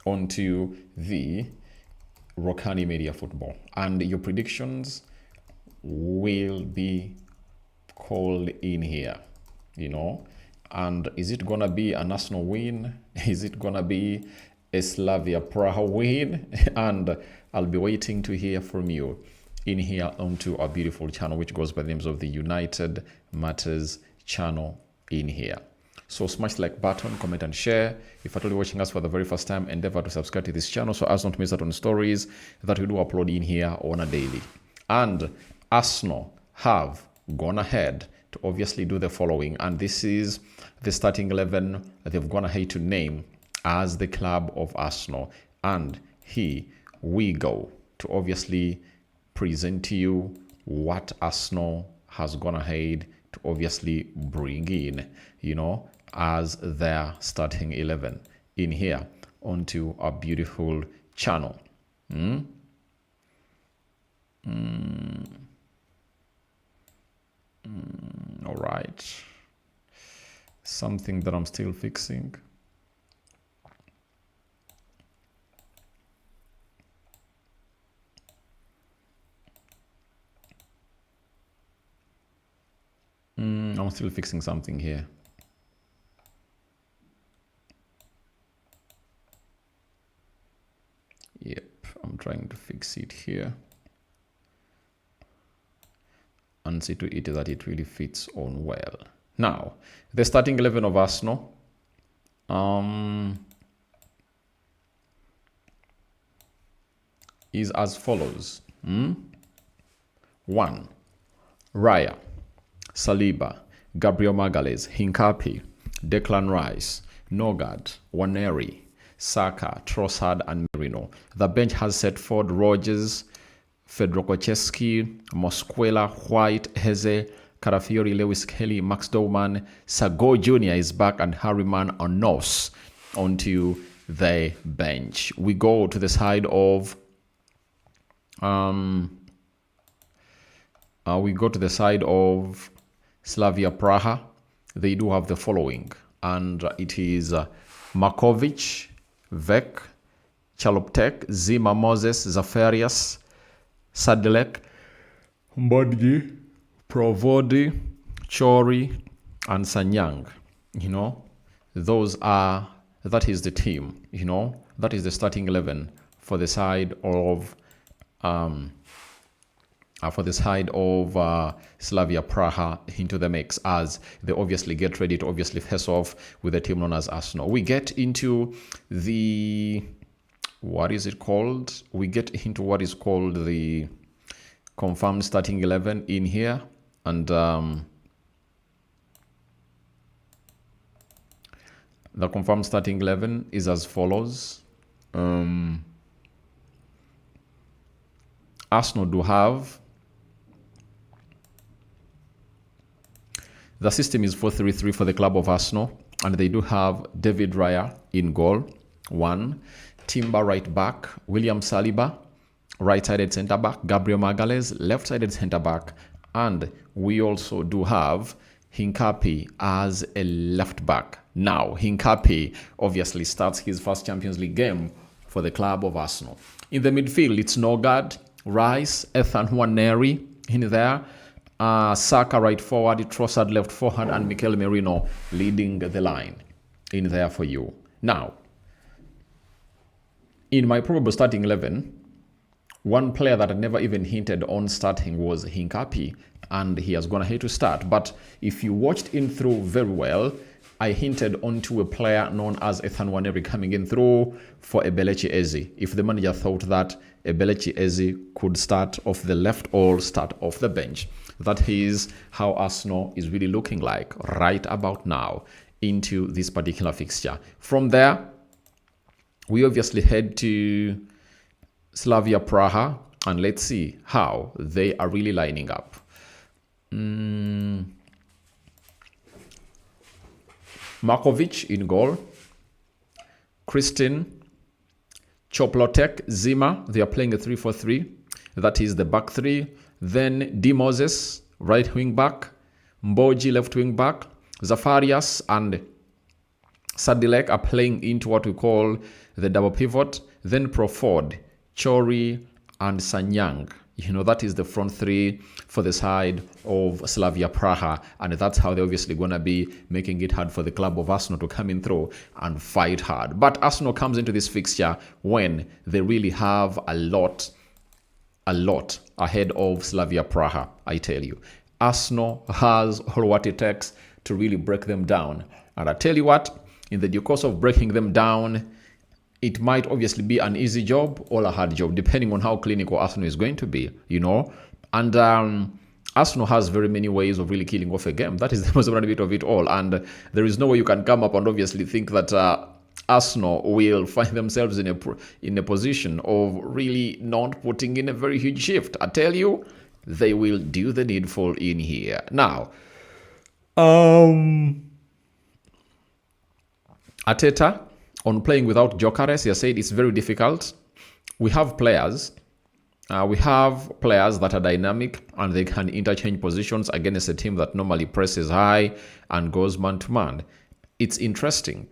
onto the Rokani Media Football. And your predictions will be called in here, you know. And is it gonna be an Arsenal win? Is it gonna be a Slavia Praha win? And I'll be waiting to hear from you in here onto our beautiful channel, which goes by the names of the United Matters channel in here. So smash the like button, comment and share. If you're watching us for the very first time, endeavor to subscribe to this channel so as not to miss out on stories that we do upload in here on a daily. And Arsenal have gone ahead to obviously do the following, and this is the starting 11 that they've gone ahead to name as the club of Arsenal. And here we go to obviously present to you what Arsenal has gone ahead to obviously bring in, you know, as their starting 11 in here onto our beautiful channel. All right, something that I'm still fixing. I'm still fixing something here. Yep, I'm trying to fix it here and see to it that it really fits on well. Now, the starting 11 of Arsenal. Is as follows. 1. Raya, Saliba, Gabriel Magalhaes, Hincapi, Declan Rice, Nogard, Nwaneri, Saka, Trossard, and Merino. The bench has Setford, Rogers, Fedrokocheski, Mosquera, White, Heze, Carafiori, Lewis Kelly, Max Dowman, Sago Jr. is back, and Harriman on Nos onto the bench. We go to the side of Slavia Praha. They do have the following, and it is Markovic, Vek, Chaloptek, Zima, Moses, Zafarias, Sadilek, Mbodgi, Provodi, Chori, and Sanyang. You know, that is the team, you know, that is the starting 11 for the side of Slavia Praha into the mix, as they obviously get ready to obviously face off with the team known as Arsenal. We get into the what is called the confirmed starting 11 in here, and the confirmed starting 11 is as follows. Arsenal do have, the system is 4-3-3 for the club of Arsenal, and they do have David Raya in goal, 1. Timber right back, William Saliba, right-sided centre-back, Gabriel Magalhaes, left-sided centre-back, and we also do have Hincapi as a left-back. Now, Hincapi obviously starts his first Champions League game for the club of Arsenal. In the midfield, it's Nogard, Rice, Ethan Nwaneri in there, Saka right forward, Trossard left forward, and Mikel Merino leading the line in there for you. Now, in my probable starting 11, one player that I never even hinted on starting was Hincapi, and he has gone ahead to start. But if you watched in through very well, I hinted onto a player known as Ethan Nwaneri coming in through for Ebelechi Eze. If the manager thought that Ebelechi Eze could start off the left or start off the bench. That is how Arsenal is really looking like right about now into this particular fixture. From there, we obviously head to Slavia Praha, and let's see how they are really lining up. Markovic in goal, Kristin, Choplotek, Zima. They are playing a 3-4-3. That is the back three. Then D. Moses, right wing back, Mboji, left wing back, Zafarias and Sadilek are playing into what we call the double pivot, then Proford, Chori, and Sanyang. That is the front three for the side of Slavia Praha, and that's how they're obviously going to be making it hard for the club of Arsenal to come in through and fight hard. But Arsenal comes into this fixture when they really have a lot ahead of Slavia Praha, I tell you. Arsenal has all what it takes to really break them down. And I tell you what, in the due course of breaking them down, it might obviously be an easy job or a hard job, depending on how clinical Arsenal is going to be, And Arsenal has very many ways of really killing off a game. That is the most important bit of it all. And there is no way you can come up and obviously think that Arsenal will find themselves in a position of really not putting in a very huge shift. I tell you, they will do the needful in here. Now, Arteta, on playing without Gyökeres, he has said it's very difficult. We have players that are dynamic and they can interchange positions against a team that normally presses high and goes man to man. It's interesting.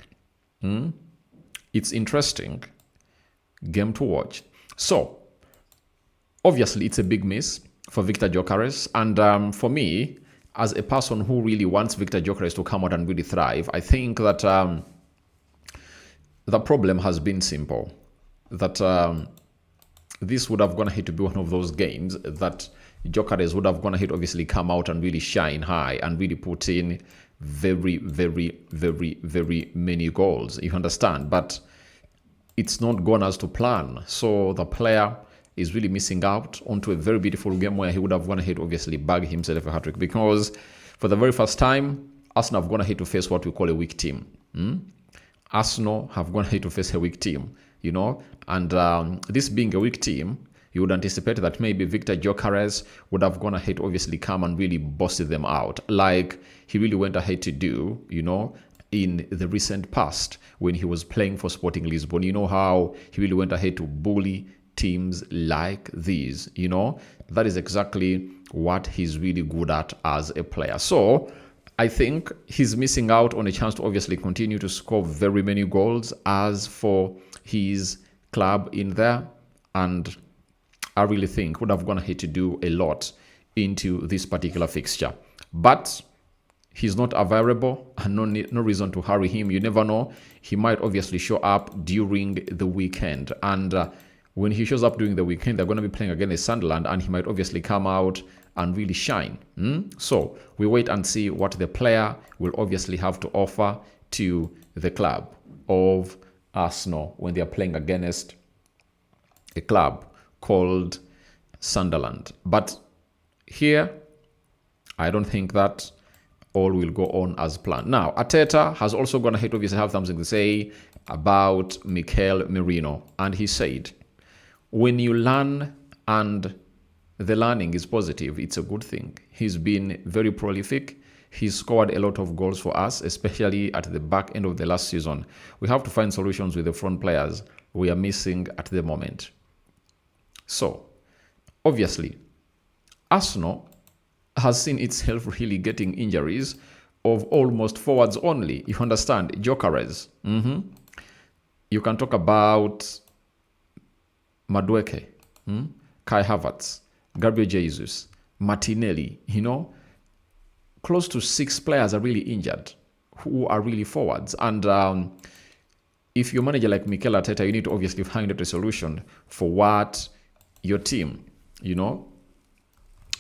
It's interesting game to watch. So, obviously, it's a big miss for Victor Gyökeres. And for me, as a person who really wants Victor Gyökeres to come out and really thrive, I think that the problem has been simple. That this would have gone ahead to be one of those games that Gyökeres would have gone ahead, obviously, come out and really shine high and really put in very, very, very, very many goals. You understand? But it's not gone as to plan. So the player is really missing out onto a very beautiful game where he would have gone ahead, obviously, bag himself a hat-trick. Because for the very first time, Arsenal have gone ahead to face what we call a weak team. Arsenal have gone ahead to face a weak team, And this being a weak team, you would anticipate that maybe Victor Gyökeres would have gone ahead, obviously, come and really busted them out, like he really went ahead to do, in the recent past when he was playing for Sporting Lisbon. You know how he really went ahead to bully teams like these, That is exactly what he's really good at as a player. So I think he's missing out on a chance to obviously continue to score very many goals as for his club in there. And I really think would have gone ahead to do a lot into this particular fixture. But he's not a variable and no reason to hurry him. You never know. He might obviously show up during the weekend. And when he shows up during the weekend, they're going to be playing against Sunderland and he might obviously come out and really shine. So we wait and see what the player will obviously have to offer to the club of Arsenal when they are playing against a club called Sunderland. But here, I don't think that all will go on as planned. Now, Arteta has also gone ahead to obviously have something to say about Mikel Merino. And he said, when you learn and the learning is positive, it's a good thing. He's been very prolific. He's scored a lot of goals for us, especially at the back end of the last season. We have to find solutions with the front players we are missing at the moment. So, obviously, Arsenal has seen itself really getting injuries of almost forwards only. You understand? Gyökeres. You can talk about Madueke, Kai Havertz, Gabriel Jesus, Martinelli, close to 6 players are really injured who are really forwards. And if you're a manager like Mikel Arteta, you need to obviously find out a solution for what your team,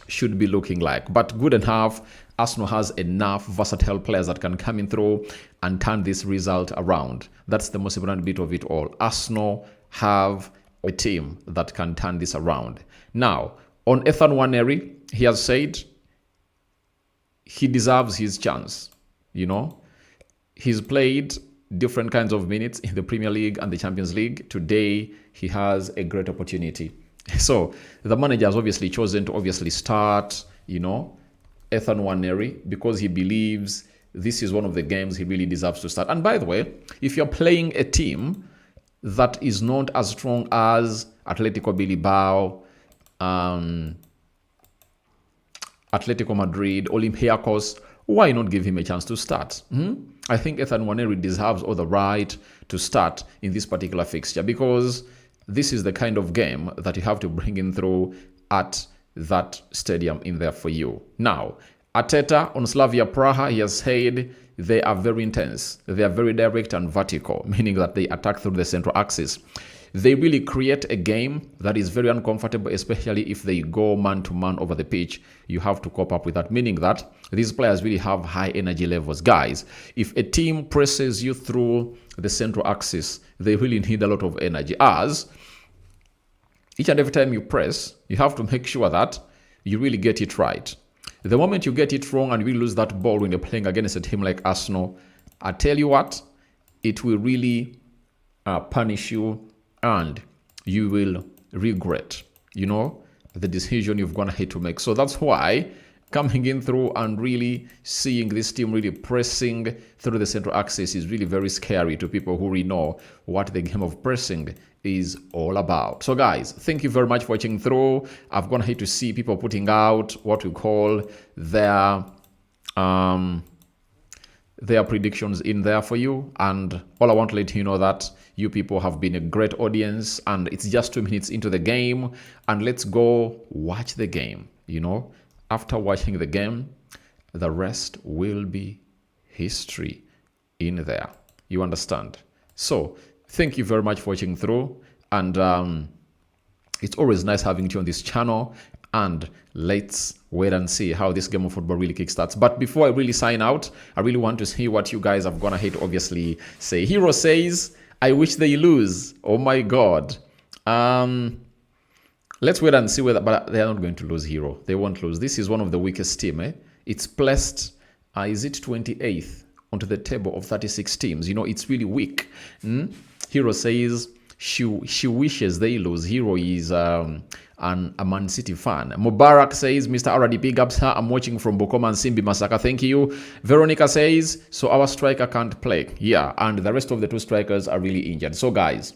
should be looking like. But good enough, Arsenal has enough versatile players that can come in through and turn this result around. That's the most important bit of it all. Arsenal have a team that can turn this around. Now, on Nwaneri, he has said he deserves his chance. He's played different kinds of minutes in the Premier League and the Champions League. Today, he has a great opportunity. So the manager has obviously chosen to obviously start, Nwaneri because he believes this is one of the games he really deserves to start. And by the way, if you're playing a team that is not as strong as Atletico Bilbao, Atletico Madrid, Olympiacos, why not give him a chance to start? I think Nwaneri deserves all the right to start in this particular fixture, because this is the kind of game that you have to bring in through at that stadium in there for you. Now, Arteta on Slavia Praha, he has said they are very intense. They are very direct and vertical, meaning that they attack through the central axis. They really create a game that is very uncomfortable, especially if they go man-to-man over the pitch. You have to cope up with that, meaning that these players really have high energy levels. Guys, if a team presses you through the central axis, they really need a lot of energy, as each and every time you press, you have to make sure that you really get it right. The moment you get it wrong and you lose that ball when you're playing against a team like Arsenal, I tell you what, it will really punish you, and you will regret, the decision you've gone ahead to make. So that's why coming in through and really seeing this team really pressing through the central axis is really very scary to people who really know what the game of pressing is all about. So guys, thank you very much for watching through. I've gone ahead to see people putting out what we call their predictions in there for you, and all I want to let you know that you people have been a great audience, and it's just 2 minutes into the game, and let's go watch the game. After watching the game, the rest will be history in there. You understand? So thank you very much for watching through, and it's always nice having you on this channel, and let's wait and see how this game of football really kickstarts. But before I really sign out, I really want to see what you guys have gone ahead to obviously say. Hero says, I wish they lose. Oh my God. Let's wait and see whether, but they are not going to lose, Hero. They won't lose. This is one of the weakest team. It's placed, is it 28th onto the table of 36 teams? It's really weak. Hero says she wishes they lose. Hero is a Man City fan. Mubarak says, Mr. RD, big ups. I'm watching from Bokoma and Simbi Masaka. Thank you. Veronica says, so our striker can't play. Yeah, and the rest of the 2 strikers are really injured. So guys,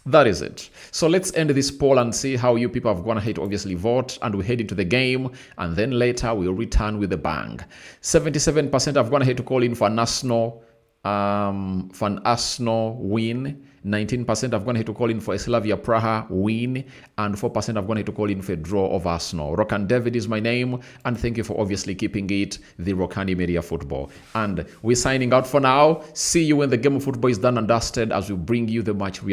that is it. So let's end this poll and see how you people have gone ahead to obviously vote, and we head into the game, and then later we'll return with a bang. 77% have gone ahead to call in for an Arsenal win. 19% have gone ahead to call in for a Slavia Praha win, and 4% have gone ahead to call in for a draw of Arsenal. Rokani David is my name, and thank you for obviously keeping it the Rokani Media Football. And we're signing out for now. See you when the game of football is done and dusted, as we bring you the match